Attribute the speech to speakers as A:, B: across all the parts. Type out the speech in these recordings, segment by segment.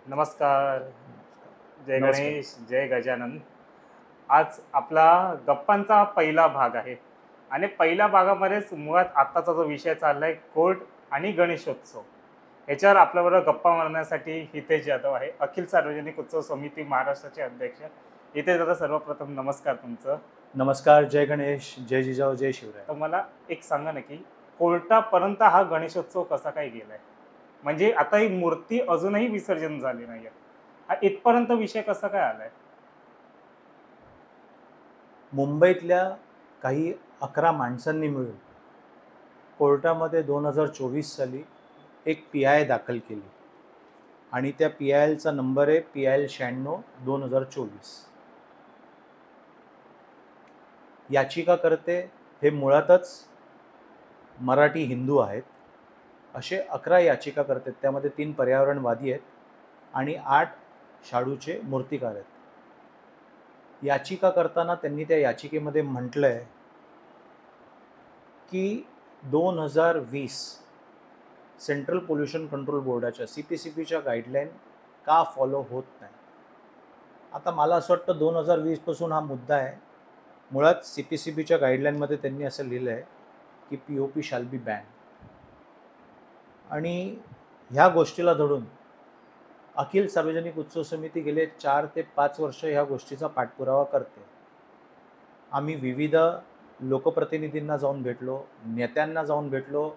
A: नमस्कार. जय
B: नमस्कार.
A: गणेश, जय गजानन. आज आपला गप्पांचा पहिला भाग आहे आणि पहिल्या भागामध्येच मुळात आत्ताचा जो विषय चालला आहे कोर्ट आणि गणेशोत्सव. याच्यावर आपल्याबरोबर गप्पा मारण्यासाठी हितेश जाधव आहे, अखिल सार्वजनिक उत्सव समिती महाराष्ट्राचे अध्यक्ष. हितेश दादा, सर्वप्रथम नमस्कार तुमचं.
B: नमस्कार. जय गणेश, जय जिजाऊ, जय शिवराय.
A: तर मला एक सांगा ना, की कोर्टापर्यंत हा गणेशोत्सव कसा काय गेलाय? म्हणजे आता ही मूर्ती अजूनही विसर्जन झाली नाहीये. हा इथपर्यंत विषय कसा काय आलाय?
B: मुंबईतल्या काही 11 माणसांनी मिळून कोर्टामध्ये 2024 साली एक पी-आय दाखल केली आणि त्या पी-आयलचा नंबर आहे PIL 96/2024. याचिकाकर्ते हे मुळातच मराठी हिंदू आहेत. असे 11 याचिकाकर्ते आहेत. त्यामध्ये 3 पर्यावरणवादी आहेत आणि 8 शाडूचे मूर्तिकार आहेत. याचिका करताना त्यांनी त्या याचिकेमध्ये म्हटलं आहे की 2020 सेंट्रल पोल्युशन कंट्रोल बोर्डाच्या CPCBच्या गाईडलाईन का फॉलो होत नाही. आता मला असं वाटतं 2020 पासून हा मुद्दा आहे. मुळात CPCBच्या गाईडलाईनमध्ये त्यांनी असं लिहिलं आहे की POP शॅल बी बॅन. आणि ह्या गोष्टीला धरून अखिल सार्वजनिक उत्सव समिती गेले 4 ते 5 वर्ष ह्या गोष्टीचा पाठपुरावा करते. आम्ही विविध लोकप्रतिनिधींना जाऊन भेटलो, नेत्यांना जाऊन भेटलो,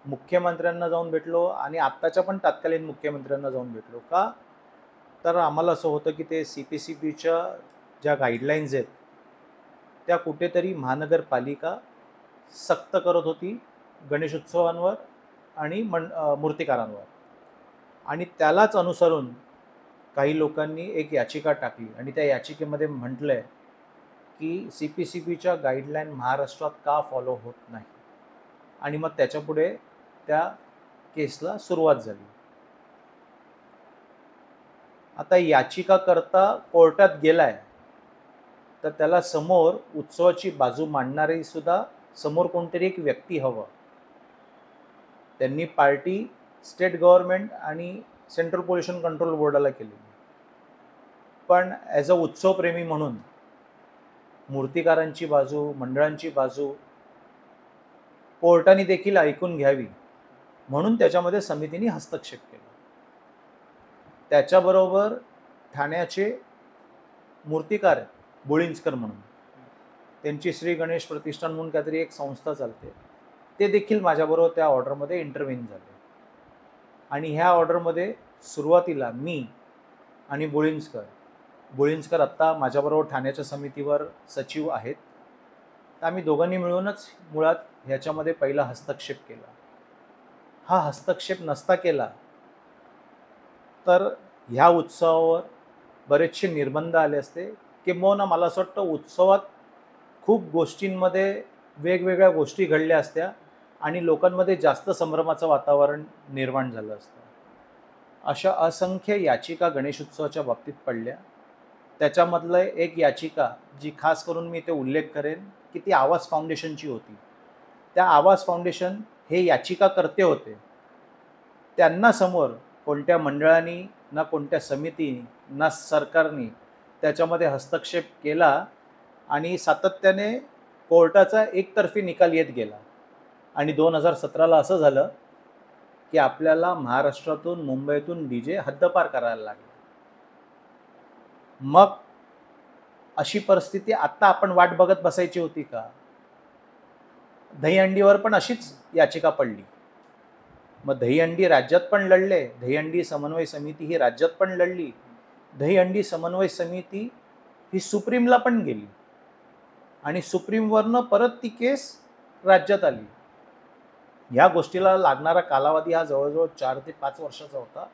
B: मुख्यमंत्र्यांना जाऊन भेटलो आणि आत्ताच्या पण तत्कालीन मुख्यमंत्र्यांना जाऊन भेटलो. का तर आम्हाला असं होतं की ते CPCBच्या ज्या गाईडलाईन्स आहेत त्या कुठेतरी महानगरपालिका सक्त करत होती गणेशोत्सवांवर आणि मूर्तिकारांवर. आणि त्यालाच अनुसरून काही लोकांनी एक याचिका टाकली आणि त्या याचिकेमध्ये म्हटलं आहे की CPCBच्या गाईडलाईन महाराष्ट्रात का फॉलो होत नाही. आणि मग त्याच्यापुढे त्या केसला सुरुवात झाली. आता याचिकाकर्ता कोर्टात गेलाय तर त्याला समोर उत्सवाची बाजू मांडणारी सुद्धा समोर कोणतरी एक व्यक्ती हवं. त्यांनी पार्टी स्टेट गव्हर्नमेंट आणि सेंट्रल पोल्युशन कंट्रोल बोर्डाला केली. पण ॲज अ उत्सवप्रेमी म्हणून मूर्तिकारांची बाजू, मंडळांची बाजू कोर्टाने देखील ऐकून घ्यावी म्हणून त्याच्यामध्ये समितीने हस्तक्षेप केला. त्याच्याबरोबर ठाण्याचे मूर्तिकार बोळिंजकर म्हणून, त्यांची श्री गणेश प्रतिष्ठान म्हणून काहीतरी एक संस्था चालते, ते देखील माझ्याबरोबर त्या ऑर्डरमध्ये इंटरव्हीन झाले. आणि ह्या ऑर्डरमध्ये सुरुवातीला मी आणि बोळिंजकर आत्ता माझ्याबरोबर ठाण्याच्या समितीवर सचिव आहेत. तर आम्ही दोघांनी मिळूनच मुळात ह्याच्यामध्ये पहिला हस्तक्षेप केला. हा हस्तक्षेप नसता केला तर ह्या उत्सवावर बरेचसे निर्बंध आले असते. किंबहुना मला असं वाटतं उत्सवात खूप गोष्टींमध्ये वेगवेगळ्या गोष्टी घडल्या असत्या आणि लोकांमध्ये जास्त संभ्रमाचं वातावरण निर्माण झालं असतं. अशा असंख्य याचिका गणेशोत्सवाच्या बाबतीत पडल्या. त्याच्यामधलं एक याचिका जी खास करून मी ते उल्लेख करेन की ती आवाज फाउंडेशनची होती. त्या आवाज फाउंडेशन हे याचिकाकर्ते होते. त्यांना समोर कोणत्या मंडळांनी ना कोणत्या समितीने ना सरकारने त्याच्यामध्ये हस्तक्षेप केला आणि सातत्याने कोर्टाचा एकतर्फी निकाल येत गेला. आणि 2017ला असं झालं की आपल्याला महाराष्ट्रातून मुंबईतून DJ हद्दपार करायला लागला. मग अशी परिस्थिती आत्ता आपण वाट बघत बसायची होती का? दहीहंडीवर पण अशीच याचिका पडली. मग दहीहंडी राज्यात पण लढले, दहीहंडी समन्वय समिती ही राज्यात पण लढली, दहीहंडी समन्वय समिती ही सुप्रीमला पण गेली आणि सुप्रीमवरनं परत ती केस राज्यात आली. या गोष्टीला लागणारा कालावधी हा जवळजवळ 4 ते 5 वर्षाचा होता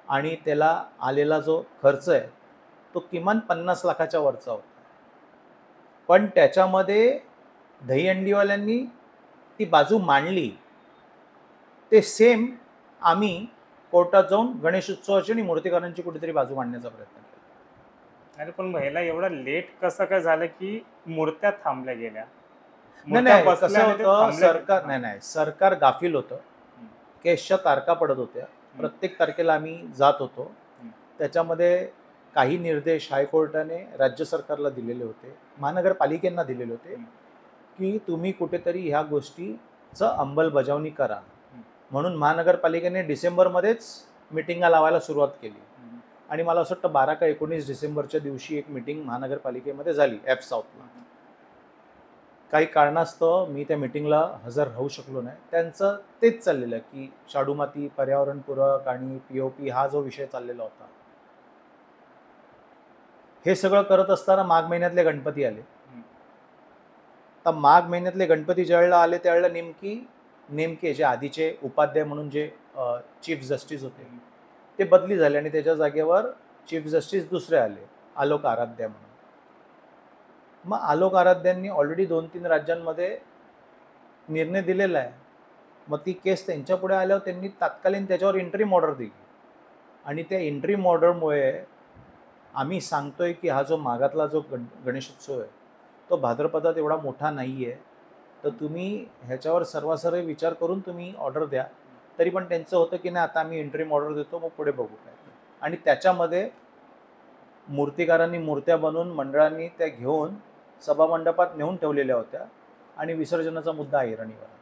B: आणि त्याला आलेला जो खर्च आहे तो किमान 50 लाखाच्या वरचा होता. पण त्याच्यामध्ये दहीहंडीवाल्यांनी ती बाजू मांडली. ते सेम आम्ही कोर्टात जाऊन गणेशोत्सवाची आणि मूर्तिकारांची कुठेतरी बाजू मांडण्याचा प्रयत्न केला.
A: अरे पण ह्याला एवढं लेट कसं काय झालं की मूर्त्या थांबल्या गेल्या?
B: नाही,
A: बसल्या
B: कसं
A: आणि ते
B: होतं,
A: थांबल्या.
B: नाही, सरकार गाफील होतं. केसच्या तारखा पडत होत्या. प्रत्येक तारखेला आम्ही जात होतो त्याच्यामध्ये काही निर्देश हायकोर्टाने राज्य सरकारला दिलेले होते, महानगरपालिकेंना दिलेले होते की तुम्ही कुठेतरी ह्या गोष्टीचं अंमलबजावणी करा. म्हणून महानगरपालिकेने डिसेंबरमध्येच मिटिंगा लावायला सुरुवात केली आणि मला असं वाटतं 12 का 19 डिसेंबरच्या दिवशी एक मिटिंग महानगरपालिकेमध्ये झाली एफ साऊथला. काही कारणास्तव मी त्या मिटिंगला हजर राहू शकलो नाही. त्यांचं तेच चाललेलं की शाडूमाती, पर्यावरणपूरक आणि POP हा जो विषय चाललेला होता. हे सगळं करत असताना माघ महिन्यातले गणपती आले. तर माघ महिन्यातले गणपती ज्यावेळेला आले त्यावेळेला नेमके जे आधीचे उपाध्याय म्हणून जे चीफ जस्टिस होते ते बदली झाले आणि त्याच्या जागेवर चीफ जस्टिस दुसरे आले, आलोक आराध्या म्हणून. मग आलोक आराध्यांनी ऑलरेडी 2-3 राज्यांमध्ये निर्णय दिलेला आहे. मग ती केस त्यांच्या पुढे आल्यावर त्यांनी तात्कालीन त्याच्यावर इंटरिम ऑर्डर दिली आणि त्या इंटरिम ऑर्डरमुळे आम्ही सांगतोय की हा जो मागातला जो गणेशोत्सव आहे तो भाद्रपदात एवढा मोठा नाही आहे, तर तुम्ही ह्याच्यावर सर्वासर्व विचार करून तुम्ही ऑर्डर द्या. तरी पण त्यांचं होतं की नाही, आता आम्ही इंटरिम ऑर्डर देतो, मग पुढे बघू काय. आणि त्याच्यामध्ये मूर्तिकारांनी मूर्त्या बनवून मंडळांनी त्या घेऊन सभामंडपात नेऊन ठेवलेल्या होत्या आणि विसर्जनाचा मुद्दा ऐरणीवर आला.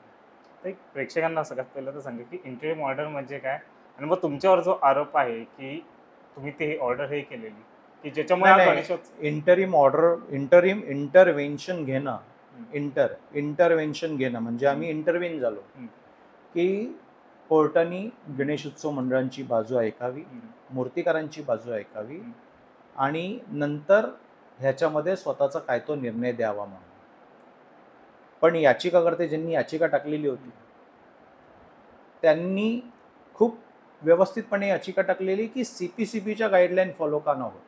A: तर प्रेक्षकांना सगळ्यात पहिलं तर सांगा की इंटरिम ऑर्डर म्हणजे काय, आणि मग तुमच्यावर जो आरोप आहे की तुम्ही ते ऑर्डर हे केलेली की ज्याच्यामुळे
B: इंटरव्हेन्शन घेणं, इंटरव्हेन्शन घेणं म्हणजे आम्ही इंटरव्हीन झालो की कोर्टाने गणेशोत्सव मंडळांची बाजू ऐकावी, मूर्तिकारांची बाजू ऐकावी आणि नंतर ह्याच्यामध्ये स्वतःचा काय तो निर्णय द्यावा म्हणून. पण याचिकाकर्ते ज्यांनी याचिका टाकलेली होती त्यांनी खूप व्यवस्थितपणे याचिका टाकलेली की CPCBच्या गाईडलाईन फॉलो का न होत,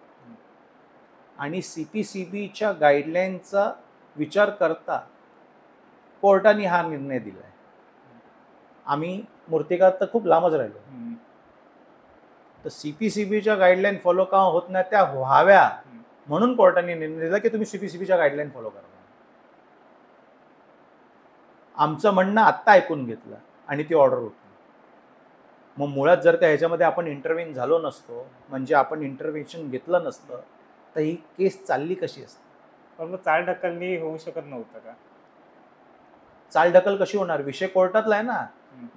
B: आणि CPCBच्या गाईडलाईनचा विचार करता कोर्टाने हा निर्णय दिला आहे. आम्ही मूर्तिकार तर खूप लांबच राहिलो. तर CPCBच्या गाईडलाईन फॉलो का होत नाही त्या व्हाव्या म्हणून कोर्टाने निर्णय दिला की तुम्ही CPCBच्या गाईडलाईन फॉलो करा. आमचं म्हणणं आत्ता ऐकून घेतलं आणि ती ऑर्डर होती. मग मुळात जर का ह्याच्यामध्ये आपण इंटरव्हीन झालो नसतो, म्हणजे आपण इंटरव्हेन्शन घेतलं नसतं, तर ही केस चालली कशी असते.
A: पण मग चालढकलनी होऊ शकत नव्हतं का?
B: चालढकल कशी होणार, विषय कोर्टातला आहे ना.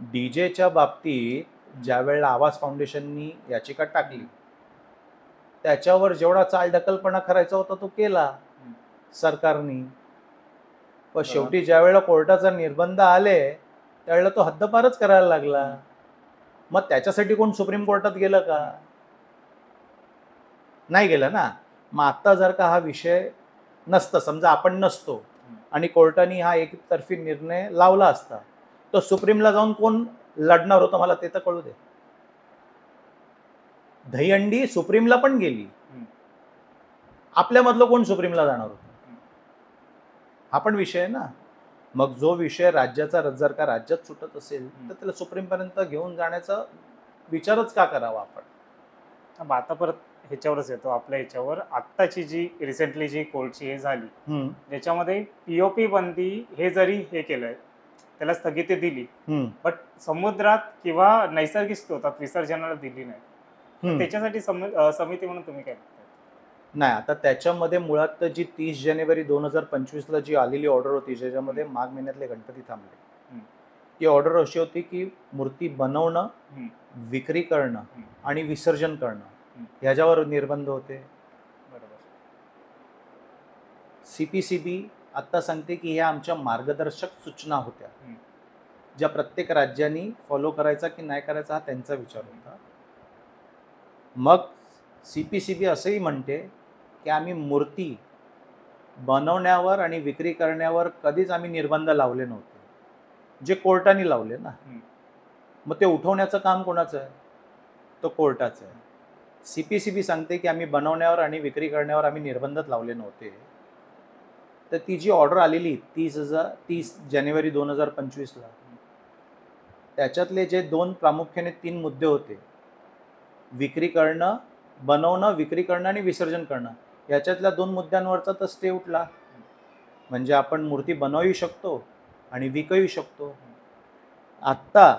B: डीजेच्या बाबतीत ज्या वेळेला आवाज फाउंडेशननी याचिका टाकली त्याच्यावर जेवढा चालढकलपणा करायचा होता तो केला सरकारने. पण शेवटी ज्या वेळेला कोर्टाचा निर्बंध आले त्यावेळेला तो हद्दपारच करायला लागला. मग त्याच्यासाठी कोण सुप्रीम कोर्टात गेलं का? नाही गेलं ना. मग आता जर का हा विषय नसतं, समजा आपण नसतो आणि कोर्टाने हा एकतर्फी निर्णय लावला असता, तर सुप्रीमला जाऊन कोण लढणार होतं मला ते तर कळू दे. दहीहंडी सुप्रीमला पण गेली, आपल्यामधलं कोण सुप्रीमला जाणार होतं, हा पण विषय आहे ना. मग जो विषय राज्याचा जर का राज्यात सुटत असेल तर त्याला सुप्रीमपर्यंत घेऊन जाण्याचा विचारच का करावा आपण.
A: आता परत ह्याच्यावरच येतो, आपल्या ह्याच्यावर आत्ताची जी रिसेंटली जी कोर्टची हे झाली ज्याच्यामध्ये POP बंदी हे जरी हे केलंय, त्याला स्थगिती दिली, बट समुद्रात किंवा नैसर्गिक स्रोतात विसर्जनाला दिली नाही, त्याच्यासाठी समिती म्हणून तुम्ही काय करताय?
B: नाही, आता त्याच्यामध्ये मुळात जी 30 जानेवारी 2025ला जी आलेली ऑर्डर होती ज्याच्यामध्ये माघ महिन्यातले गणपती थांबले, ती ऑर्डर अशी होती की मूर्ती बनवणं, विक्री करणं आणि विसर्जन करणं ह्याच्यावर निर्बंध होते.
A: बरोबर.
B: CPCB आता सांगते की ह्या आमच्या मार्गदर्शक सूचना होत्या ज्या प्रत्येक राज्यांनी फॉलो करायचा की नाही करायचा हा त्यांचा विचार होता. मग CPCB असंही म्हणते की आम्ही मूर्ती बनवण्यावर आणि विक्री करण्यावर कधीच आम्ही निर्बंध लावले नव्हते, जे कोर्टाने लावले ना. मग ते उठवण्याचं काम कोणाचं आहे, तो कोर्टाचं आहे. CPCB सांगते की आम्ही बनवण्यावर आणि विक्री करण्यावर आम्ही निर्बंधच लावले नव्हते. तर ती जी ऑर्डर आलेली 30 जानेवारी 2025ला, त्याच्यातले जे प्रामुख्याने 3 मुद्दे होते, विक्री करणं, बनवणं, विक्री करणं आणि विसर्जन करणं, याच्यातल्या 2 मुद्द्यांवरचा तर स्टे उठला. म्हणजे आपण मूर्ती बनवू शकतो आणि विकू शकतो. आत्ता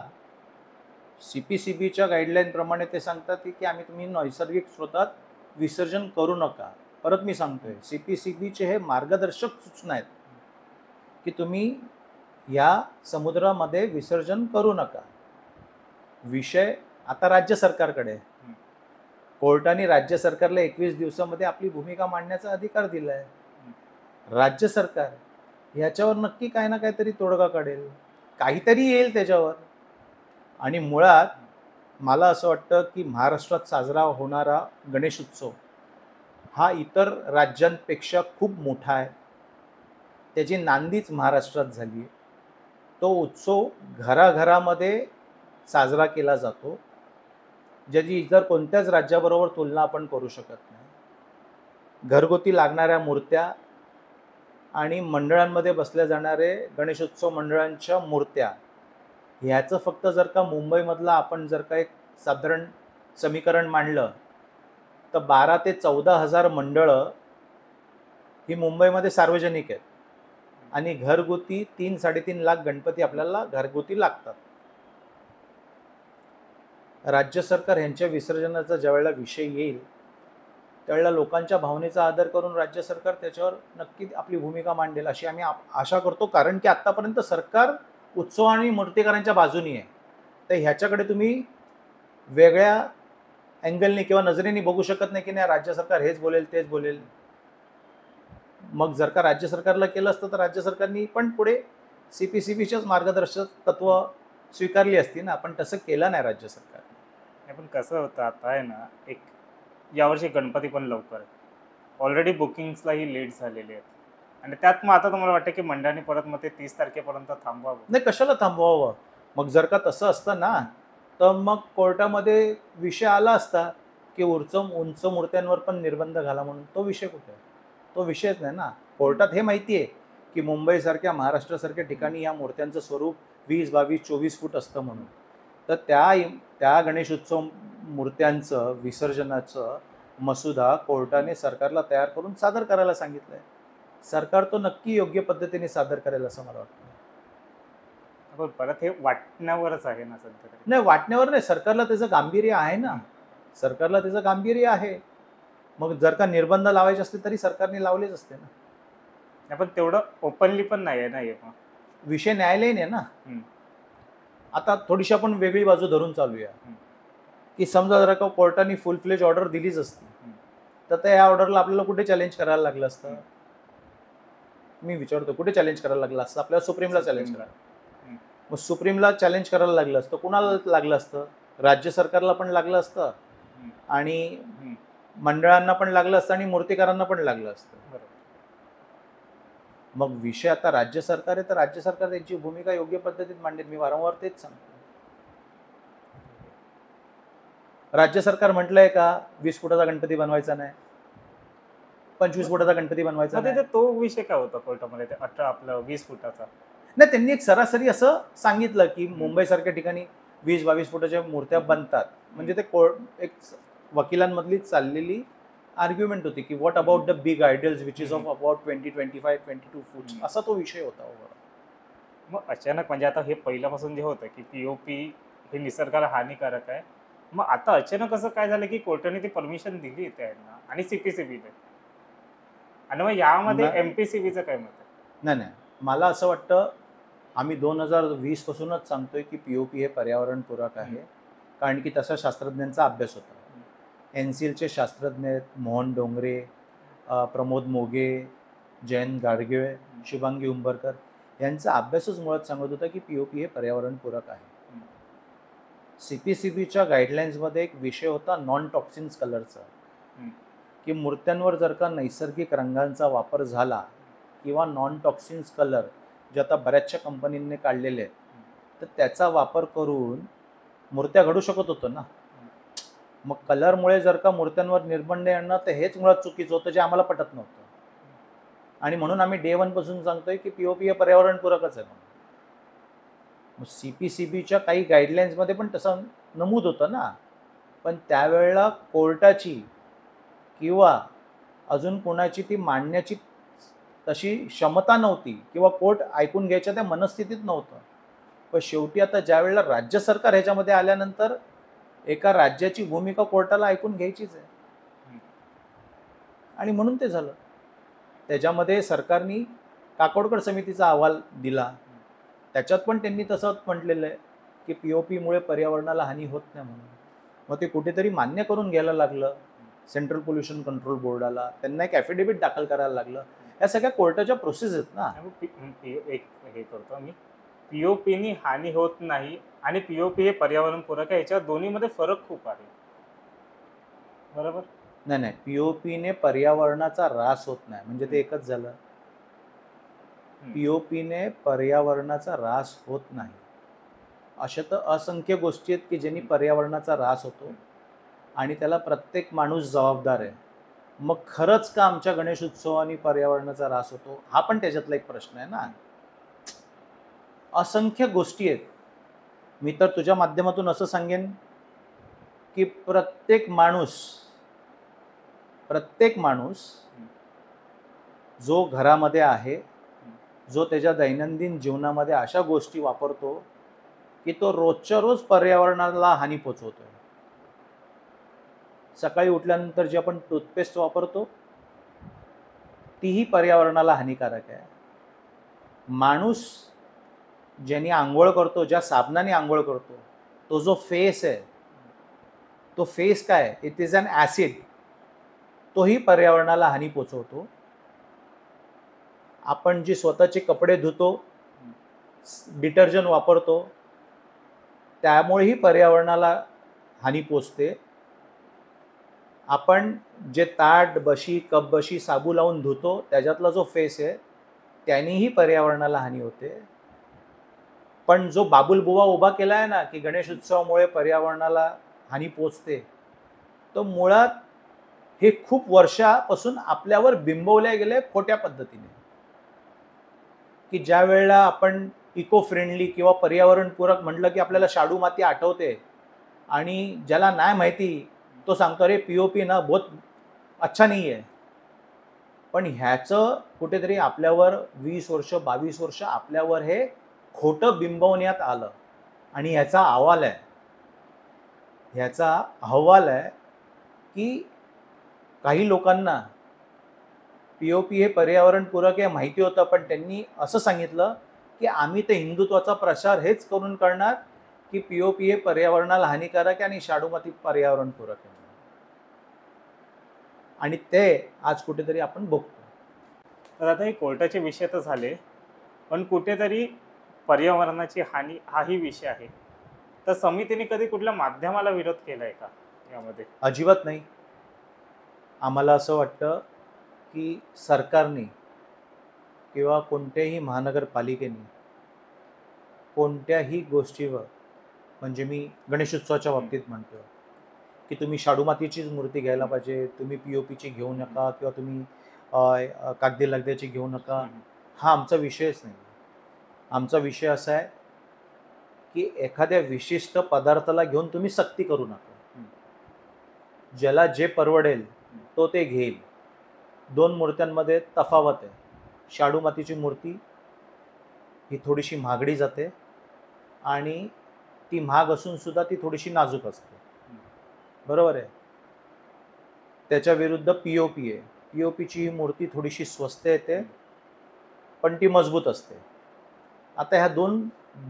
B: CPCBच्या गाईडलाईन प्रमाणे ते सांगतात की तुम्ही नैसर्गिक स्रोतात विसर्जन करू नका. परत मी सांगतोय, CPCBचे हे मार्गदर्शक सूचना आहेत की तुम्ही या समुद्रामध्ये विसर्जन करू नका. विषय आता राज्य सरकारकडे आहे. कोर्टाने राज्य सरकारला 21 दिवसामध्ये आपली भूमिका मांडण्याचा अधिकार दिलाय. राज्य सरकार याच्यावर नक्की काय ना काहीतरी तोडगा काढेल, काहीतरी येईल त्याच्यावर. आणि मुळात मला असं वाटतं की महाराष्ट्रात साजरा होणारा गणेश उत्सव हा इतर राज्यांपेक्षा खूप मोठा आहे. त्याची नांदीच महाराष्ट्रात झाली आहे. तो उत्सव घराघरामध्ये साजरा केला जातो, ज्याची इतर कोणत्याच राज्याबरोबर तुलना आपण करू शकत नाही. घरगुती लागणाऱ्या मूर्त्या आणि मंडळांमध्ये बसल्या जाणारे गणेशोत्सव मंडळांच्या मूर्त्या, ह्याचं फक्त जर का मुंबईमधलं आपण जर का एक साधारण समीकरण मांडलं तर 12 ते 14,000 मंडळं ही मुंबईमध्ये सार्वजनिक आहेत आणि घरगुती 3-3.5 लाख गणपती आपल्याला घरगुती लागतात. राज्य सरकार यांच्या विसर्जनाचा ज्यावेळेला विषय येईल त्यावेळेला लोकांच्या भावनेचा आदर करून राज्य सरकार त्याच्यावर नक्की आपली भूमिका मांडेल अशी आम्ही आशा करतो. कारण की आत्तापर्यंत सरकार उत्सव आणि मूर्तिकारांच्या बाजूनी आहे. तर ह्याच्याकडे तुम्ही वेगळ्या अँगलने किंवा नजरेने बघू शकत नाही की नाही राज्य सरकार हेच बोलेल तेच बोलेल. मग जर का राज्य सरकारला केलं असतं तर राज्य सरकारने पण पुढे CPCBच्याच मार्गदर्शक तत्व स्वीकारली असती ना. पण तसं केलं नाही राज्य सरकारने.
A: पण कसं होतं आता आहे ना, एक यावर्षी गणपती पण लवकर आहे. ऑलरेडी बुकिंग्सलाही लेट झालेले आहेत आणि त्यात मग आता तुम्हाला वाटतं की मंडळाने परत मग ते 30 तारखेपर्यंत थांबवावं?
B: नाही, कशाला थांबवावं? मग जर का तसं असतं ना तर मग कोर्टामध्ये विषय आला असता की उंच मूर्त्यांवर पण निर्बंध घाला म्हणून. तो विषय कुठे आहे? तो विषयच नाही ना. कोर्टात हे माहिती आहे की मुंबईसारख्या महाराष्ट्रासारख्या ठिकाणी या मूर्त्यांचं स्वरूप 20, 22, 24 फूट असतं म्हणून. तर त्या गणेशोत्सव मूर्त्यांचं विसर्जनाचं मसुदा कोर्टाने सरकारला तयार करून सादर करायला सांगितलंय. सरकार तो नक्की योग्य पद्धतीने सादर करेल असं मला वाटतं.
A: पण परत हे वाटण्यावरच आहे ना सध्या तरी.
B: नाही, वाटण्यावर नाही, सरकारला त्याचं गांभीर्य आहे ना. सरकारला त्याचं गांभीर्य आहे. मग जर का निर्बंध लावायचे असते तरी सरकारने लावलेच असते ना.
A: नाही, पण तेवढं ओपनली पण नाही आहे ना हे.
B: विषय न्यायालयीन आहे ना. आता थोडीशी आपण वेगळी बाजू धरून चालूया की समजा जर का कोर्टाने फुल फ्लेज ऑर्डर दिलीच असती तर त्या ऑर्डरला आपल्याला कुठे चॅलेंज करायला लागलं असतं? मी विचारतो, कुठे चॅलेंज करायला लागलं असतं? आपल्याला सुप्रीमला चॅलेंज करायला. मग सुप्रीमला चॅलेंज करायला लागलं असतं. कुणाला लागलं असतं? राज्य सरकारला पण लागलं असतं आणि मंडळांना पण लागलं असतं आणि मूर्तिकारांना पण लागलं असतं. मग विषय आता राज्य सरकार आहे तर राज्य सरकार त्यांची भूमिका योग्य पद्धतीत मांडेल. मी वारंवार तेच सांगतो. राज्य सरकार म्हटलंय का 20 फुटाचा गणपती बनवायचा नाही, 25 फुटाचा गणपती बनवायचा नाही?
A: तो विषय काय होता कोर्टामध्ये, ते 18 आपलं 20 फुटाचा?
B: नाही, त्यांनी एक सरासरी असं सांगितलं की मुंबईसारख्या ठिकाणी 20-22 फुटाच्या मूर्त्या बनतात. म्हणजे ते एक वकिलांमधली चाललेली आर्ग्युमेंट होती की what about the big idols which is of about 20, 25, 22 फूट, असा तो विषय होता.
A: मग अचानक म्हणजे आता हे पहिल्यापासून जे होतं की POP हे निसर्गाला हानिकारक आहे, मग आता अचानक असं काय झालं की कोर्टाने ती परमिशन दिली त्यांना आणि CPCBने, आणि मग यामध्ये MPCBचं काय मत आहे?
B: नाही, मला असं वाटतं, आम्ही 2020 पासूनच सांगतोय की POP हे पर्यावरणपूरक आहे. कारण की तसा शास्त्रज्ञांचा अभ्यास होता. NCLचे शास्त्रज्ञ मोहन डोंगरे, प्रमोद मोगे, जयंत गाडगीळ, शुभांगी उंबरकर यांचा अभ्यासच मुळात सांगत होता की POP हे पर्यावरणपूरक आहे. CPCBच्या गाईडलाईन्समध्ये एक विषय होता नॉन टॉक्सिन्स कलरचा, की मूर्त्यांवर जर का नैसर्गिक रंगांचा वापर झाला किंवा नॉन टॉक्सिन्स कलर जे आता बऱ्याचशा कंपनींनी काढलेले आहेत तर त्याचा वापर करून मूर्त्या घडू शकत होतं ना. मग कलरमुळे जर का मूर्त्यांवर निर्बंध आणणं तर हेच मुळात चुकीचं होतं, जे आम्हाला पटत नव्हतं. आणि म्हणून आम्ही डे 1 पासून सांगतोय की POP हे पर्यावरणपूरकच आहे. मग CPCBच्या काही गाईडलाईन्समध्ये पण तसं नमूद होतं ना. पण त्यावेळेला कोर्टाची किंवा अजून कोणाची ती मांडण्याची तशी क्षमता नव्हती किंवा कोर्ट ऐकून घ्यायच्या त्या मनस्थितीत नव्हतं. पण शेवटी आता ज्या वेळेला राज्य सरकार ह्याच्यामध्ये आल्यानंतर एका राज्याची भूमिका कोर्टाला ऐकून घ्यायचीच आहे, आणि म्हणून ते झालं. त्याच्यामध्ये सरकारने काकोडकर समितीचा अहवाल दिला, त्याच्यात पण त्यांनी तसंच म्हटलेलं आहे की POPमुळे पर्यावरणाला हानी होत नाही म्हणून. मग ते कुठेतरी मान्य करून घ्यायला लागलं सेंट्रल पोल्युशन कंट्रोल बोर्डाला, त्यांना एक ॲफिडेव्हिट दाखल करायला लागलं. या सगळ्या कोर्टाच्या प्रोसेस आहेत ना.
A: एक हे करतो मी, POPनी हानी होत नाही आणि POP हे पर्यावरणपूरक आहे, याच्या दोन्हीमध्ये फरक खूप आहे, बरोबर?
B: नाही, POPने पर्यावरणाचा ऱ्हास होत नाही म्हणजे ते एकच झालं. POPने पर्यावरणाचा ऱ्हास होत नाही. अशा तर असंख्य गोष्टी आहेत की ज्यांनी पर्यावरणाचा ऱ्हास होतो आणि त्याला प्रत्येक माणूस जबाबदार आहे. मग खरंच का आमच्या गणेश उत्सवाने पर्यावरणाचा ऱ्हास होतो, हा पण त्याच्यातला एक प्रश्न आहे ना. असंख्य गोष्टी आहेत. मी तर तुझ्या माध्यमातून असं सांगेन की प्रत्येक माणूस जो घरामध्ये आहे, जो त्याच्या दैनंदिन जीवनामध्ये अशा गोष्टी वापरतो की तो रोजच्या रोज पर्यावरणाला हानी पोचवतोय. सकाळी उठल्यानंतर जी आपण टूथपेस्ट वापरतो तीही पर्यावरणाला हानिकारक आहे. माणूस ज्याने आंघोळ करतो, ज्या साबणाने आंघोळ करतो, तो जो फेस आहे, तो फेस काय, इट इज अन ॲसिड, तोही पर्यावरणाला हानी पोचवतो. आपण जी स्वतःचे कपडे धुतो, डिटर्जंट वापरतो, त्यामुळेही पर्यावरणाला हानी पोचते. आपण जे ताट बशी कप बशी साबू लावून धुतो, त्याच्यातला जो फेस आहे त्यानेही पर्यावरणाला हानी होते. पण जो बाबुलबुवा उभा केला आहे ना की गणेश उत्सवामुळे पर्यावरणाला हानी पोचते, तो मुळात हे खूप वर्षापासून आपल्यावर बिंबवल्या गेले खोट्या पद्धतीने, की ज्या वेळेला आपण इको फ्रेंडली किंवा पर्यावरणपूरक म्हटलं की आपल्याला शाडू माती आठवते, आणि ज्याला नाही माहिती तो सांगतो अरे POP ना बहुत अच्छा नाही आहे. पण ह्याचं कुठेतरी आपल्यावर 20 वर्ष 22 वर्ष आपल्यावर हे खोटं बिंबवण्यात आलं, आणि ह्याचा अहवाल आहे की काही लोकांना POP हे पर्यावरणपूरक हे माहिती होतं, पण त्यांनी असं सांगितलं की आम्ही ते हिंदुत्वाचा प्रचार हेच करून करणार की POP हे पर्यावरणाला हानिकारक आहे आणि शाडूमाती पर्यावरणपूरक आहे, आणि ते आज कुठेतरी आपण बघतो.
A: तर आता हे कोर्टाचे विषय तर झाले, पण कुठेतरी पर्यावरणाची हानी हाही विषय आहे. तर समितीने कधी कुठल्या माध्यमाला विरोध केलाय का यामध्ये?
B: अजिबात नाही. आम्हाला असं वाटतं की सरकारने किंवा कोणत्याही महानगरपालिकेने कोणत्याही गोष्टीवर, म्हणजे मी गणेशोत्सवाच्या बाबतीत म्हणतो की तुम्ही शाडूमातीचीच मूर्ती घ्यायला पाहिजे, तुम्ही POPची घेऊ नका किंवा तुम्ही कागदी लगद्याची घेऊ नका, हा आमचा विषयच नाही. आमचा विषय असा आहे की एखाद्या विशिष्ट पदार्थाला घेऊन तुम्ही सक्ती करू नका. ज्याला जे परवडेल तो ते घेईल. 2 मूर्त्यांमध्ये तफावत आहे. शाडू मातीची मूर्ती ही थोडीशी महागडी जाते, आणि ती महाग असून सुद्धा ती थोडीशी नाजूक असते, बरोबर आहे. त्याच्या विरुद्ध POP आहे. POPची ही मूर्ती थोडीशी स्वस्त येते, पण ती मजबूत असते. आता ह्या 2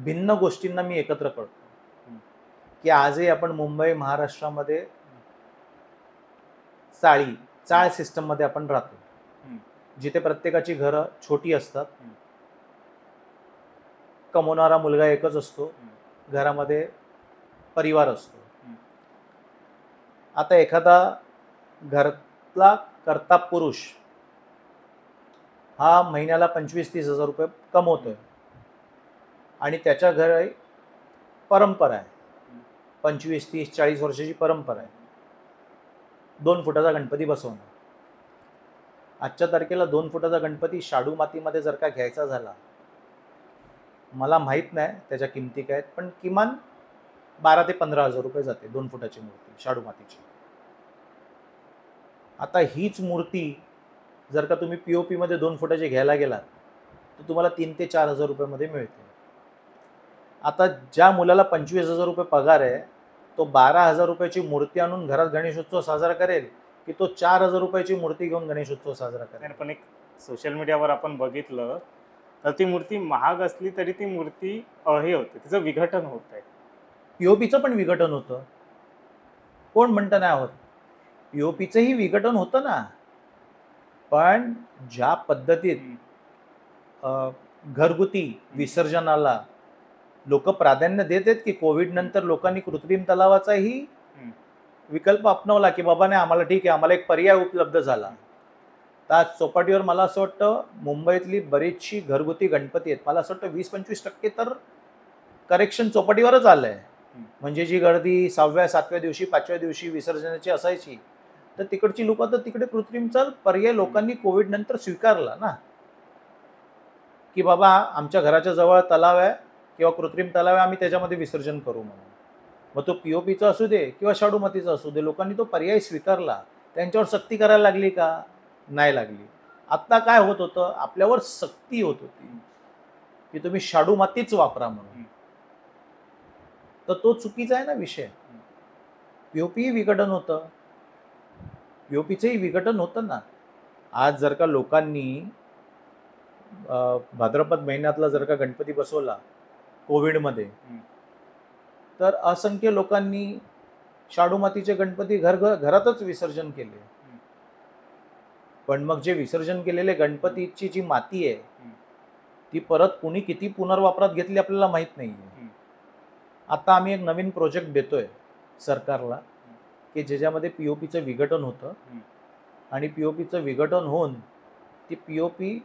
B: भिन्न गोष्टींना मी एकत्र करतो की आजही आपण मुंबई महाराष्ट्रामध्ये चाळ सिस्टममध्ये आपण राहतो, जिथे प्रत्येकाची घरं छोटी असतात, कमवणारा मुलगा एकच असतो, घरामध्ये परिवार असतो. आता एखादा घरातला कर्ता पुरुष हा महिन्याला 25-30 हजार रुपये कमवतोय, आणि त्याच्या घरी परंपरा आहे, 25, 30, 40 वर्षाची परंपरा आहे 2 फुटाचा गणपती बसवणं. आजच्या तारखेला 2 फुटाचा गणपती शाडू मातीमध्ये जर का घ्यायचा झाला, मला माहीत नाही त्याच्या किमती काय आहेत, पण किमान 12 ते 15 हजार रुपये जाते 2 फुटाची मूर्ती शाडू मातीची. आता हीच मूर्ती जर का तुम्ही POP मध्ये 2 फुटाची घ्यायला गेलात तर तुम्हाला 3 ते 4 हजार रुपयामध्ये मिळते. आता ज्या मुलाला 25,000 रुपये पगार आहे तो 12,000 रुपयाची मूर्ती आणून घरात गणेशोत्सव साजरा करेल की तो 4,000 रुपयाची मूर्ती घेऊन गणेशोत्सव साजरा करेल?
A: पण एक सोशल मीडियावर आपण बघितलं तर ती मूर्ती महाग असली तरी ती मूर्ती हे होते, तिचं विघटन होत आहे.
B: पीओपीचं पण विघटन होतं, कोण म्हणतं नाही होत? पीओपीचंही विघटन होतं ना, पण ज्या पद्धतीत घरगुती विसर्जनाला लोक प्राधान्य देत आहेत की कोविड नंतर लोकांनी कृत्रिम तलावाचाही विकल्प अपनवला की बाबा नाही आम्हाला ठीक आहे, आम्हाला एक पर्याय उपलब्ध झाला. तर आज चौपाटीवर मला असं वाटतं मुंबईतली बरीचशी घरगुती गणपती आहेत, मला असं वाटतं 20-25% तर करेक्शन चौपाटीवरच आलं आहे. म्हणजे जी गर्दी 6व्या 7व्या दिवशी 5व्या दिवशी विसर्जनाची असायची तर तिकडची लोक तर तिकडे कृत्रिमचा पर्याय लोकांनी कोविड नंतर स्वीकारला ना, की बाबा आमच्या घराच्या जवळ तलाव आहे किंवा कृत्रिम तलाव आहे, आम्ही त्याच्यामध्ये विसर्जन करू म्हणून. मग तो पीओपीचा असू दे किंवा शाडूमातीचा असू दे, लोकांनी तो पर्याय स्वीकारला. त्यांच्यावर सक्ती करायला लागली का? नाही लागली. आत्ता काय होत होतं, आपल्यावर सक्ती होत होती की तुम्ही शाडूमातीच वापरा म्हणून. तर तो चुकीचा आहे ना विषय. पीओपी विघटन होतं, पीओपीचंही विघटन होतं ना. आज जर का लोकांनी भाद्रपद महिन्यातला जर का गणपती बसवला कोविडमध्ये तर असंख्य लोकांनी शाडूमातीचे गणपती घरातच विसर्जन केले. पण मग जे विसर्जन केलेले गणपतीची जी माती आहे ती परत कुणी किती पुनर्वापरात घेतली आपल्याला माहित नाहीये. आता आम्ही एक नवीन प्रोजेक्ट देतोय सरकारला की ज्याच्यामध्ये पीओपीचं विघटन होतं आणि पीओपीचं विघटन होऊन ती पीओपी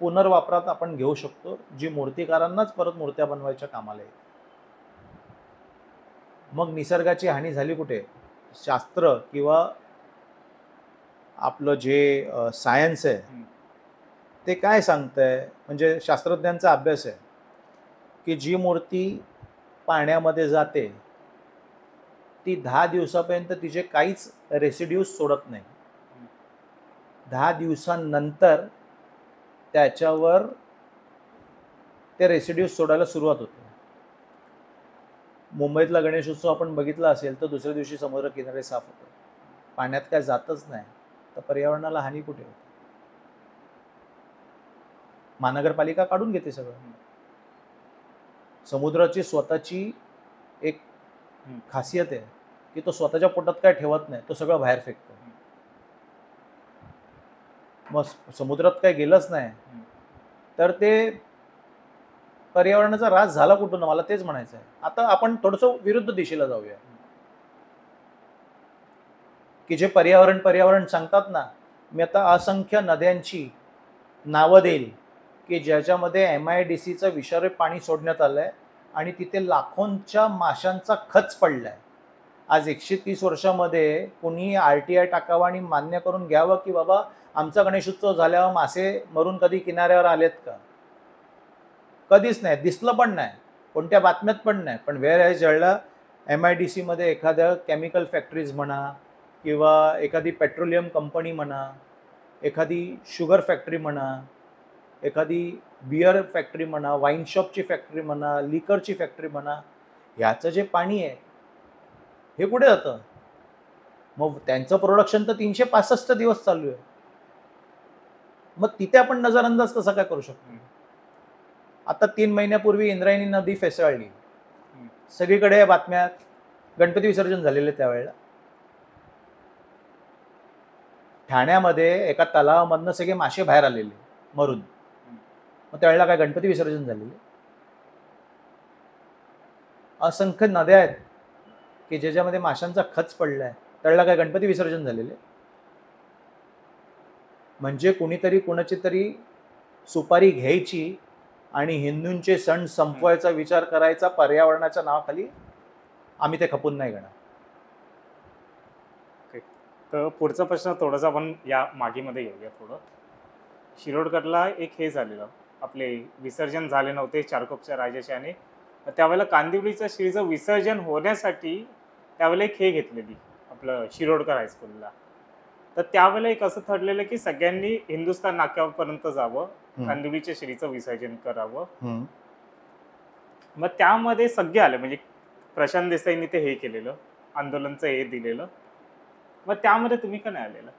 B: पुनर्वापरात आपण घेऊ शकतो, जी मूर्तिकारांनाच परत मूर्त्या बनवायच्या कामाला येते. मग निसर्गाची हानी झाली कुठे? शास्त्र किंवा आपलं जे सायन्स आहे ते काय सांगतंय, म्हणजे शास्त्रज्ञांचा अभ्यास आहे की जी मूर्ती पाण्यामध्ये जाते ती 10 दिवसापर्यंत तिचे काहीच रेसिड्यूज सोडत नाही. 10 दिवसांनंतर त्याच्यावर ते रेसिड्यूज सोडायला सुरुवात होते. मुंबईतला गणेशोत्सव आपण बघितला असेल तर दुसऱ्या दिवशी समुद्र किनारे साफ होतो, पाण्यात काय जातच नाही. तर पर्यावरणाला हानी कुठे होते? महानगरपालिका काढून घेते सगळं. समुद्राची स्वतःची एक खासियत आहे की तो स्वतःच्या पोटात काय ठेवत नाही, तो सगळं बाहेर फेकतो. मग समुद्रात काय गेलंच नाही तर ते पर्यावरणाचा ऱ्हास झाला कुठून? मला तेच म्हणायचं आहे. आता आपण थोडंसं विरुद्ध दिशेला जाऊया की जे पर्यावरण सांगतात ना, मी आता असंख्य नद्यांची नावं देईल की ज्याच्यामध्ये MIDCचं विषारी पाणी सोडण्यात आलंय आणि तिथे लाखोंच्या माशांचा खच पडलाय. आज 130 वर्षामध्ये कोणी RTI टाकावं आणि मान्य करून घ्यावं की बाबा आमचा गणेशोत्सव झाल्यावर मासे मरून कधी किनाऱ्यावर आलेत का? कधीच नाही, दिसलं पण नाही, कोणत्या बातम्यात पण नाही. पण वेळ आहे ज्यावेळेला MIDC मध्ये एखाद्या केमिकल फॅक्टरीज म्हणा किंवा एखादी पेट्रोलियम कंपनी म्हणा, एखादी शुगर फॅक्टरी म्हणा, एखादी बियर फॅक्टरी म्हणा, वाईन शॉपची फॅक्टरी म्हणा, लिकरची फॅक्टरी म्हणा, ह्याचं जे पाणी आहे हे कुठे जातं? मग त्यांचं प्रोडक्शन तर 365 दिवस चालू आहे. मग तिथे आपण नजरअंदाज कसा काय करू शकतो? आता 3 महिन्यापूर्वी इंद्रायणी नदी फेसाळली, सगळीकडे बातम्या, गणपती विसर्जन झालेले त्यावेळेला. ठाण्यामध्ये एका तलावामधनं सगळे मासे बाहेर आलेले मरून. मग त्यावेळेला काय गणपती विसर्जन झालेले? असंख्य नद्या आहेत की ज्याच्यामध्ये माशांचा खच पडलाय, त्यावेळेला काय गणपती विसर्जन झालेले? म्हणजे कुणीतरी कुणाची तरी सुपारी घ्यायची आणि हिंदूंचे सण संपवायचा विचार करायचा पर्यावरणाच्या नावाखाली, आम्ही ते खपून नाही घेणार.
A: तर पुढचा प्रश्न थोडासा आपण या मागीमध्ये येऊया. थोडं शिरोडकरला एक हे झालेलं, आपले विसर्जन झाले नव्हते चारकोपच्या राजाचे, आणि त्यावेळेला कांदिवलीच्या श्रीचं विसर्जन होण्यासाठी त्यावेळेला एक हे घेतलेली आपलं शिरोडकर हायस्कूलला. तर त्यावेळेला एक असं ठरलेलं की सगळ्यांनी हिंदुस्थान नाक्यापर्यंत जावं, कांदिवलीच्या श्रीचं विसर्जन करावं. मग त्यामध्ये सगळे आले, म्हणजे प्रशांत देसाईंनी ते हे केलेलं, आंदोलनचं हे दिलेलं. मग त्यामध्ये तुम्ही का नाही आलेला?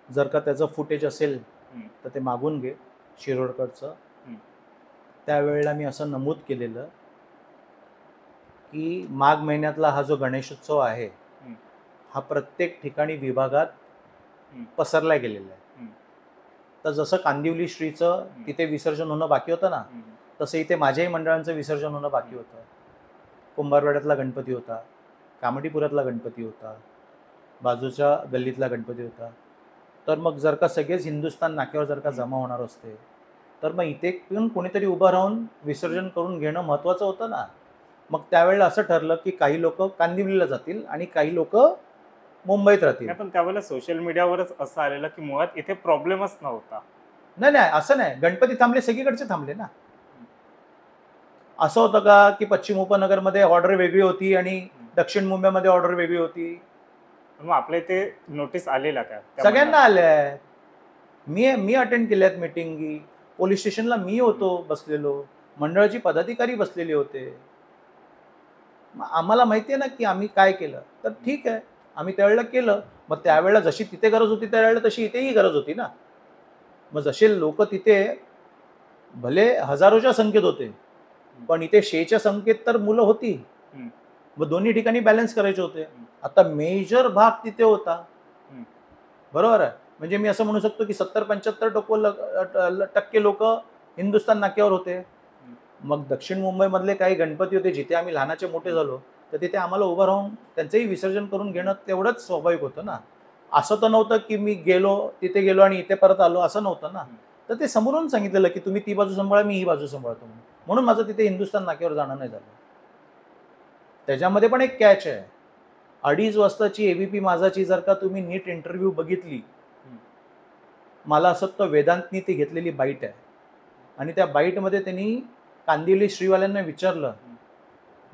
B: जर का त्याचं फुटेज असेल
A: हम्म,
B: तर ते मागून घे शिरोडकरचं.
A: हम्म,
B: त्यावेळेला मी असं नमूद केलेलं की माघ महिन्यातला हा जो गणेशोत्सव आहे
A: हम्म,
B: हा प्रत्येक ठिकाणी विभागात
A: हम्म,
B: पसरला गेलेला आहे.
A: हम्म,
B: तर जसं कांदिवली श्रीचं तिथे विसर्जन होणं बाकी होतं ना,
A: हम्म,
B: तसं इथे माझ्याही मंडळांचं विसर्जन होणं बाकी होतं. कुंभारवाड्यातला गणपती होता, कामठीपुरातला गणपती होता, बाजूच्या गल्लीतला गणपती होता. तर मग जर का सगळेच हिंदुस्थान नाक्यावर जर का जमा होणार असते तर मग इथे येऊन कोणीतरी उभं राहून विसर्जन करून घेणं महत्त्वाचं होतं ना. मग त्यावेळेला असं ठरलं की काही लोक कांदिवलीला जातील आणि काही लोक मुंबईत राहतील.
A: नाही, पण त्यावेळेला सोशल मीडियावरच असं आलेलं की मुळात इथे प्रॉब्लेमच नव्हता.
B: नाही नाही, असं नाही, गणपती थांबले, सगळीकडचे थांबले ना. असं होतं का की पश्चिम उपनगरमध्ये ऑर्डर वेगळी होती आणि दक्षिण मुंबईमध्ये ऑर्डर वेगळी होती?
A: पण मग आपल्या इथे नोटीस आलेला का त्या
B: सगळ्यांना
A: मंडळाला?
B: आल्या आहेत. मी अटेंड केल्यात मिटिंगी. पोलीस स्टेशनला मी होतो बसलेलो, मंडळाची पदाधिकारी बसलेले होते. मग आम्हाला माहिती आहे ना की आम्ही काय केलं. तर ठीक आहे, आम्ही त्यावेळेला केलं. मग त्यावेळेला जशी तिथे गरज होती त्यावेळेला तशी इथेही गरज होती ना. मग जसे लोक तिथे भले हजारोच्या संख्येत होते पण इथे 100च्या संख्येत तर मुलं होती.
A: हम्म,
B: मग दोन्ही ठिकाणी बॅलन्स करायचे होते.
A: हम्म,
B: आता मेजर भाग तिथे होता.
A: हम्म,
B: बरोबर आहे. म्हणजे मी असं म्हणू शकतो की 70-75% लोक हिंदुस्थान नाक्यावर होते. मग दक्षिण मुंबईमधले काही गणपती होते जिथे आम्ही लहानाचे मोठे झालो, तर तिथे आम्हाला उभं राहून त्यांचंही विसर्जन करून घेणं तेवढंच स्वाभाविक होतं ना. असं तर नव्हतं की मी गेलो तिथे गेलो आणि इथे परत आलो, असं नव्हतं ना. तर ते समोरून सांगितलेलं की तुम्ही ती बाजू सांभाळा, मी ही बाजू सांभाळतो म्हणून माझं तिथे हिंदुस्थान नाक्यावर जाणं नाही झालं. त्याच्यामध्ये पण एक कॅच आहे. 2:30 वाजताची एबीपी माझाची जर का तुम्ही नीट इंटरव्ह्यू बघितली, मला असं वाटतं वेदांतनी ती घेतलेली बाईट आहे आणि त्या बाईटमध्ये त्यांनी कांदिवली श्रीवाल्यांना विचारलं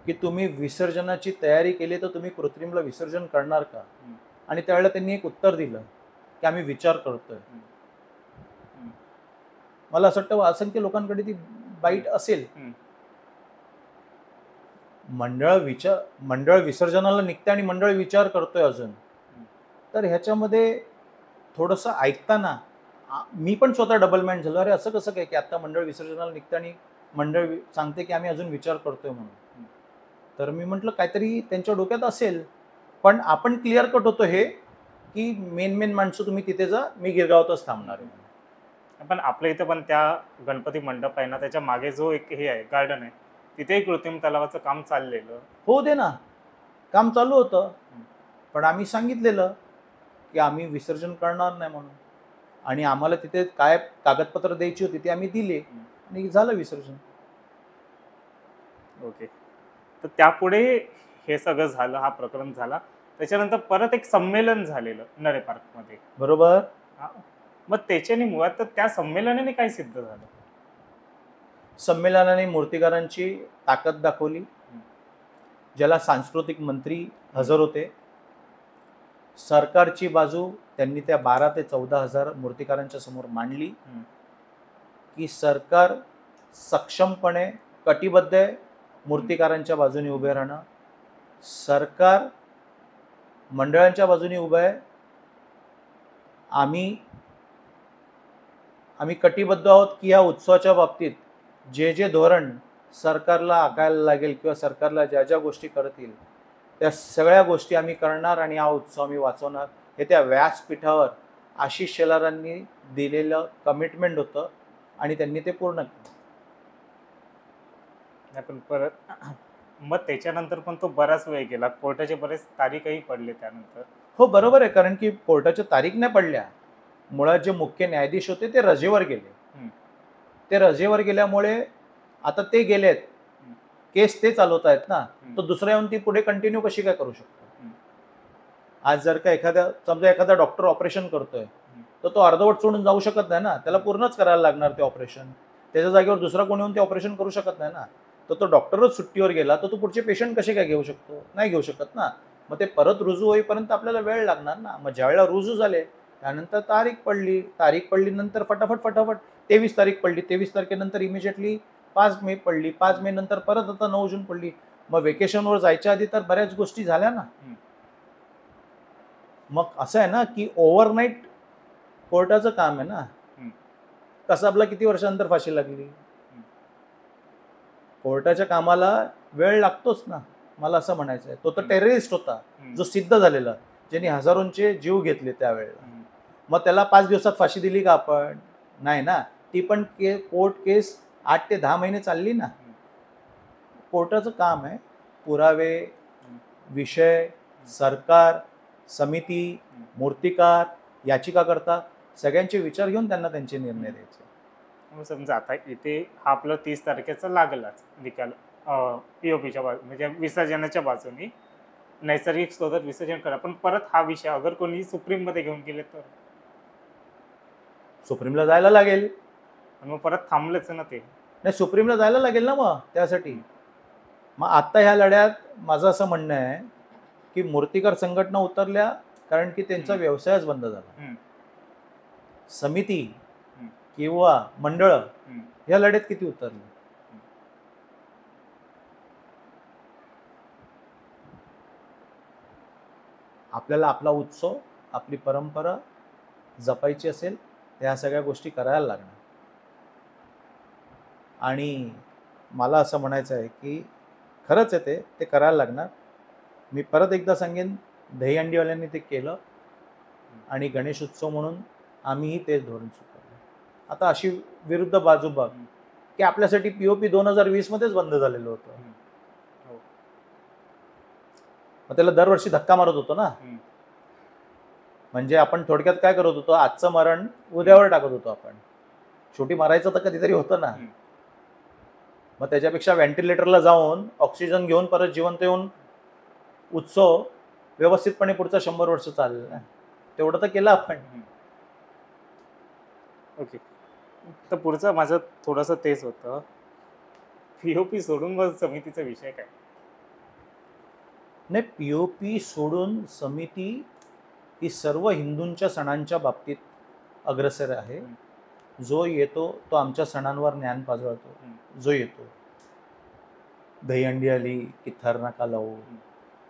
B: की तुम्ही विसर्जनाची तयारी केली तर तुम्ही कृत्रिमला विसर्जन करणार का? आणि त्यावेळेला त्यांनी एक उत्तर दिलं की आम्ही विचार करतोय. मला असं वाटतं असंख्य लोकांकडे ती बाईट असेल. मंडळ विसर्जनाला निघते आणि मंडळ विचार करतोय अजून. तर ह्याच्यामध्ये थोडंसं ऐकताना मी पण स्वतः डबल माइंड झालो. अरे असं कसं काय की आता मंडळ विसर्जनाला निघतं आणि मंडळ सांगते की आम्ही अजून विचार करतोय म्हणून. तर मी म्हटलं काहीतरी त्यांच्या डोक्यात असेल. पण आपण क्लिअर कट होतो हे की मेन माणसं तुम्ही तिथे जा, मी गिरगावातच थांबणार आहे.
A: पण आपल्या इथे पण त्या गणपती मंडप आहे ना, त्याच्या मागे जो एक हे आहे गार्डन आहे, तिथेही कृत्रिम तलावाचं काम चाललेलं.
B: हो दे ना, काम चालू होतं. पण आम्ही सांगितलेलं की आम्ही विसर्जन करणार नाही म्हणून आणि आम्हाला तिथे काय कागदपत्र द्यायची होती ती आम्ही दिली आणि झालं विसर्जन.
A: ओके. तर त्यापुढे हे सगळं झालं, हा प्रकरण झाला. त्याच्यानंतर परत एक संमेलन झालेलं नरे पार्कमध्ये.
B: बरोबर.
A: मग त्याच्याने मुळात तर त्या संमेलनाने काय सिद्ध झालं?
B: संमेलनाने मूर्तिकारांची ताकद दाखवली. ज्याला सांस्कृतिक मंत्री हजर होते. सरकारची बाजू त्यांनी त्या 12 ते 14,000 मूर्तिकारांच्या समोर मांडली की सरकार सक्षमपणे कटिबद्ध आहे मूर्तिकारांच्या बाजूने उभे राहणं. सरकार मंडळांच्या बाजूने उभं आहे. आम्ही कटिबद्ध आहोत की या उत्सवाच्या बाबतीत जे धोरण सरकारला आखायला लागेल किंवा सरकारला ज्या ज्या गोष्टी करतील त्या सगळ्या गोष्टी आम्ही करणार आणि हा उत्सव आम्ही वाचवणार. हे त्या व्यासपीठावर आशिष शेलारांनी दिलेलं कमिटमेंट होतं आणि त्यांनी ते पूर्ण केलं.
A: पण परत मग त्याच्यानंतर पण तो बराच वेळ गेला, कोर्टाचे बरेच तारीखही पडले त्यानंतर.
B: हो बरोबर आहे, कारण की कोर्टाच्या तारीख नाही पडल्या. मुळात जे मुख्य न्यायाधीश होते ते रजेवर गेले. ते रजेवर गेल्यामुळे आता ते गेलेत, केस ते चालवत आहेत ना, तर दुसरा येऊन ती पुढे कंटिन्यू कशी काय करू शकतो? आज जर का समजा एखादा डॉक्टर ऑपरेशन करतोय तर तो अर्धवट सोडून जाऊ शकत नाही ना, त्याला पूर्णच करायला लागणार ते ऑपरेशन. त्याच्या जागेवर दुसरा कोणी येऊन ते ऑपरेशन करू शकत नाही ना. तर तो डॉक्टरच सुट्टीवर गेला तर तो पुढचे पेशंट कसे काय घेऊ शकतो? नाही घेऊ शकत ना. मग ते परत रुजू होईपर्यंत आपल्याला वेळ लागणार ना. मग ज्यावेळेला रुजू झाले त्यानंतर तारीख पडली नंतर फटाफट 23 तारीख पडली. 23 तारखेनंतर इमिजिएटली 5 मे पडली, 5 मे नंतर परत आता 9 जून पडली. मग वेकेशनवर जायच्या आधी तर बऱ्याच गोष्टी झाल्या ना. मग असं आहे ना की ओव्हरनाईट कोर्टाचं काम आहे ना. कसाबला किती वर्षानंतर फाशी लागली. कोर्टाच्या कामाला वेळ लागतोच ना. मला असं म्हणायचं आहे, तो तर टेररिस्ट होता जो सिद्ध झालेला, ज्यांनी हजारोंचे जीव घेतले त्यावेळेला. मग त्याला 5 दिवसात फाशी दिली का आपण? नाही ना. ती पण कोर्ट केस 8 ते 10 महिने चालली ना. कोर्टाचं काम आहे पुरावे, विषय, सरकार, समिती, मूर्तिकार, याचिकाकर्ता सगळ्यांचे विचार घेऊन त्यांना त्यांचे निर्णय द्यायचे.
A: मग समजा आता इथे हा आपलं 30 तारखेचा लागलाच निकाल पीओपीच्या बाजू म्हणजे विसर्जनाच्या बाजूनी नैसर्गिक स्रोतात विसर्जन करा, पण परत हा विषय अगर कोणी सुप्रीम मध्ये घेऊन गेले तर
B: सुप्रीमला जायला लागेल.
A: मग परत थांबलंच ना ते.
B: नाही, सुप्रीमला जायला लागेल ना मग त्यासाठी. मग आत्ता ह्या लढ्यात माझं असं म्हणणं आहे की मूर्तिकार संघटना उतरल्या कारण की त्यांचा व्यवसायच बंद झाला. समिती किंवा मंडळ या लढ्यात किती उतरली? आपल्याला आपला उत्सव, आपली परंपरा जपायची असेल तर ह्या सगळ्या गोष्टी करायला लागणार. आणि मला असं म्हणायचं आहे की खरंच आहे ते करायला लागणार. मी परत एकदा सांगेन, दहीहंडीवाल्यांनी ते केलं आणि गणेश उत्सव म्हणून आम्हीही तेच धोरण स्वीकारलं. आता अशी विरुद्ध बाजू बघ की आपल्यासाठी पीओपी 2020 मध्येच बंद झालेलं होतं. मग त्याला दरवर्षी धक्का मारत होतो ना. म्हणजे आपण थोडक्यात काय करत होतो, आजचं मरण उद्यावर टाकत होतो आपण. शेवटी मारायचं तर कधीतरी होतं ना. मग त्याच्यापेक्षा व्हेंटिलेटरला जाऊन ऑक्सिजन घेऊन परत जिवंत येऊन उत्सव व्यवस्थितपणे पुढचा 100 वर्ष चालेल ना. तेवढं तर केलं आपण.
A: ओके, तर पुढचं माझं थोडंसं तेच होतं, पीओपी सोडून मग समितीचा विषय काय?
B: नाही, पीओपी सोडून समिती ही सर्व हिंदूंच्या सणांच्या बाबतीत अग्रेसर आहे. जो येतो तो आमच्या सणांवर ज्ञान पाजळतो. जो येतो, दहीहंडी आली की थर नका लावू,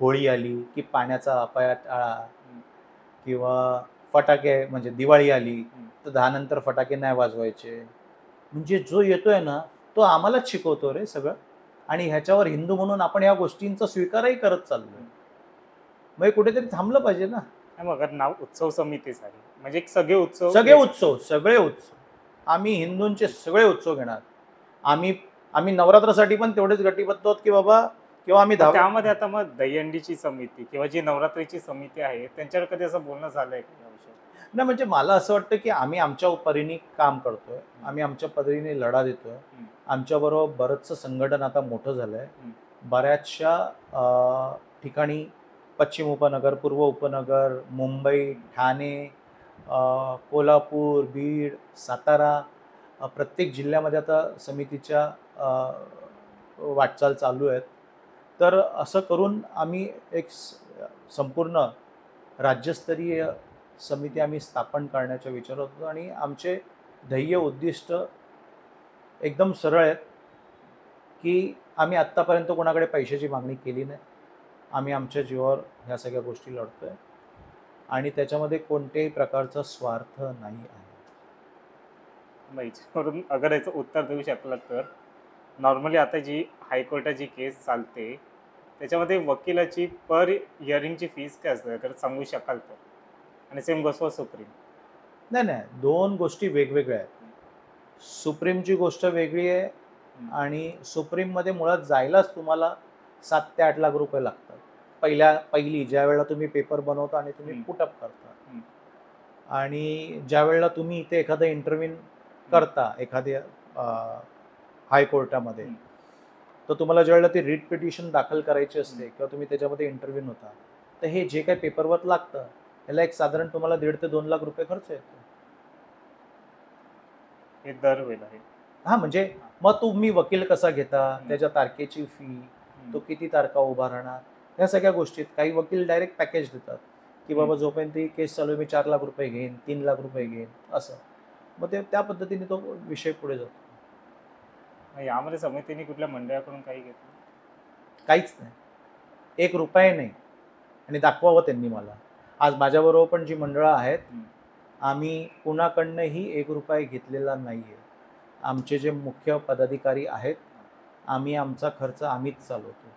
B: होळी आली की पाण्याचा अपाया टाळा, किंवा फटाके म्हणजे दिवाळी आली तर 10 नंतर फटाके नाही वाजवायचे. म्हणजे जो येतोय ना तो आम्हालाच शिकवतो रे सगळं. आणि ह्याच्यावर हिंदू म्हणून आपण या गोष्टींचा स्वीकारही करत चाललोय. मग कुठेतरी थांबलं पाहिजे ना.
A: मग नाव उत्सव समितीच आहे म्हणजे सगळे
B: उत्सव आम्ही हिंदूंचे सगळे उत्सव घेणार. आम्ही नवरात्रासाठी पण तेवढेच गटीबद्ध आहोत की बाबा, किंवा आम्ही
A: त्यामध्ये आता मग दहीहंडीची समिती किंवा जी नवरात्रीची समिती आहे त्यांच्यावर कधी असं बोलणं झालंय का या विषयावर?
B: नाही, म्हणजे मला असं वाटतं की आम्ही आमच्या परीने काम करतोय, आम्ही आमच्या परीने लढा देतोय. आमच्याबरोबर बरंचसं संघटन आता मोठं झालंय. बऱ्याचशा ठिकाणी पश्चिम उपनगर, पूर्व उपनगर, मुंबई, ठाणे, कोल्हापूर, बीड, सातारा, प्रत्येक जिल्ह्यामध्ये आता समितीच्या वाटचाल चालू आहेत. तर असं करून आम्ही एक संपूर्ण राज्यस्तरीय समिती आम्ही स्थापन करण्याच्या विचारात होतो. आणि आमचे ध्येय उद्दिष्ट एकदम सरळ आहेत की आम्ही आत्तापर्यंत कोणाकडे पैशाची मागणी केली नाही. आम्ही आमच्या जीवावर ह्या सगळ्या गोष्टी लढतोय आणि त्याच्यामध्ये कोणत्याही प्रकारचा स्वार्थ नाही आहे.
A: याच्यावरून अगर याचं उत्तर देऊ शकलं तर, नॉर्मली आता जी हायकोर्टाची केस चालते त्याच्यामध्ये वकिलाची पर हिअरिंगची फीस काय असते अगर सांगू शकाल तर? आणि सेम गोष्ट सुप्रीम.
B: नाही, 2 गोष्टी वेगवेगळ्या आहेत. सुप्रीमची गोष्ट वेगळी आहे आणि सुप्रीममध्ये मुळात जायलाच तुम्हाला 7 ते 8 लाख रुपये लागतात. पहिली ज्या वेळेला तुम्ही पेपर बनवता आणि तुम्ही पुटअप करता, आणि ज्या वेळेला तुम्ही इथे एखादं इंटरव्ह्यू करता एखाद्या हायकोर्टामध्ये, तर तुम्हाला ज्या वेळेला ती रिट पिटिशन दाखल करायची असते किंवा तुम्ही त्याच्यामध्ये इंटरव्ह्यू होता, तर हे जे काही पेपरवर्क लागतं याला एक साधारण तुम्हाला 1.5 ते 2 लाख रुपये खर्च येतो.
A: हे दरवेळेला आहे.
B: हा, म्हणजे मग तुम्ही वकील कसा घेता, त्याच्या तारखेची फी, तो किती तारखा उभा राहणार, ह्या सगळ्या गोष्टीत काही वकील डायरेक्ट पॅकेज देतात की बाबा जोपर्यंत ही केस चालू आहे मी 4 लाख रुपये घेईन, 3 लाख रुपये घेईन, असं. मग ते त्या पद्धतीने तो विषय पुढे जातो.
A: यामध्ये समितीने कुठल्या मंडळाकडून काही घेतलं?
B: काहीच नाही, 1 रुपया नाही. आणि दाखवावं त्यांनी मला. आज माझ्याबरोबर पण जी मंडळं आहेत, आम्ही कुणाकडनंही 1 रुपया घेतलेला नाही आहे. आमचे जे मुख्य पदाधिकारी आहेत, आम्ही आमचा खर्च आम्हीच चालवतो.